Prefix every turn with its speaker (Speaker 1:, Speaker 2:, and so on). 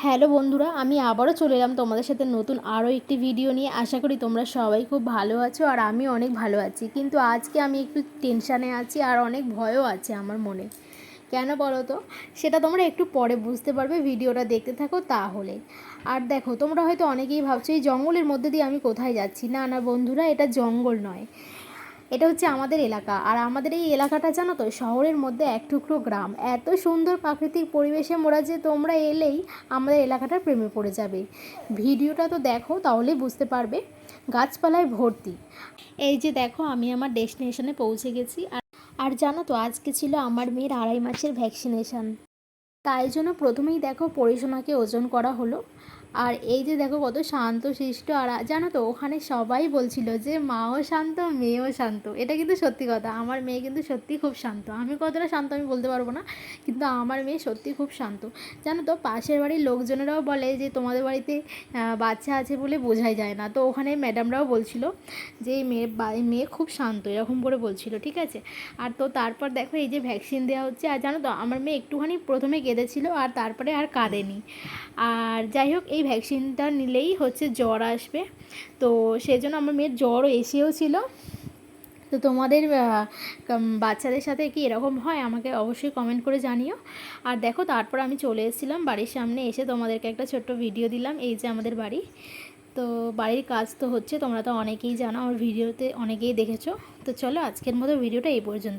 Speaker 1: Hello বন্ধুরা, আমি আবারও চলে এলাম তোমাদের সাথে নতুন আরও একটি ভিডিও নিয়ে। আশা করি তোমরা সবাই খুব ভালো আছো আর আমি অনেক ভালো আছি। কিন্তু আজকে আমি একটু টেনশানে আছি আর অনেক ভয়ও আছে আমার মনে। কেন বলো তো? সেটা তোমরা একটু পরে বুঝতে পারবে, ভিডিওটা দেখতে থাকো তাহলে। আর দেখো, তোমরা হয়তো অনেকেই ভাবছো এই জঙ্গলের মধ্যে দিয়ে আমি কোথায় যাচ্ছি। না না বন্ধুরা, এটা জঙ্গল নয়, এটা হচ্ছে আমাদের এলাকা। আর আমাদের এই এলাকাটা জানো তো, শহরের মধ্যে এক টুকরো গ্রাম। এত সুন্দর প্রাকৃতিক পরিবেশে মোরা যে তোমরা এলেই আমাদের এলাকাটার প্রেমে পড়ে যাবে। ভিডিওটা তো দেখো, তাহলেই বুঝতে পারবে। গাছপালায় ভর্তি। এই যে দেখো, আমি আমার ডেস্টিনেশনে পৌঁছে গেছি। আর জানো তো, আজকে ছিল আমার মেয়ের 2.5 মাসের ভ্যাকসিনেশান। তাই জন্য প্রথমেই দেখো পরিসীমাকে ওজন করা হলো। আর এই যে দেখো কত শান্ত শিষ্ট। আর জানো তো, ওখানে সবাই বলছিল যে মাও শান্ত মেয়েও শান্ত। এটা কিন্তু সত্যি কথা, আমার মেয়ে কিন্তু সত্যি খুব শান্ত। আমি কতটা শান্ত আমি বলতে পারবো না, কিন্তু আমার মেয়ে সত্যি খুব শান্ত। জানো তো, পাশের বাড়ির লোকজনেরাও বলে যে তোমাদের বাড়িতে বাচ্চা আছে বলে বোঝাই যায় না। তো ওখানে ম্যাডামরাও বলছিল যে মেয়ে খুব শান্ত, এরকম করে বলছিল, ঠিক আছে। আর তো তারপর দেখো এই যে ভ্যাকসিন দেওয়া হচ্ছে। আর জানো তো, আমার মেয়ে একটুখানি প্রথমে কেঁদেছিল আর তারপরে আর কাঁদেনি। আর যাই হোক, এই ভ্যাকসিনটা নিলেই হচ্ছে জ্বর আসবে। তো সেই জন্য আমার মেয়ের জ্বরও এসেও ছিল। তো তোমাদের বাচ্চাদের সাথে কি এরকম হয় আমাকে অবশ্যই কমেন্ট করে জানিও। আর দেখো, তারপর আমি চলে এসেছিলাম বাড়ির সামনে। এসে তোমাদেরকে একটা ছোট্ট ভিডিও দিলাম। এই যে আমাদের বাড়ি। তো বাড়ির কাজ তো হচ্ছে, তোমরা তো অনেকেই জানো, আমার ভিডিওতে অনেকেই দেখেছো। তো চলো, আজকের মতো ভিডিওটা এই পর্যন্ত।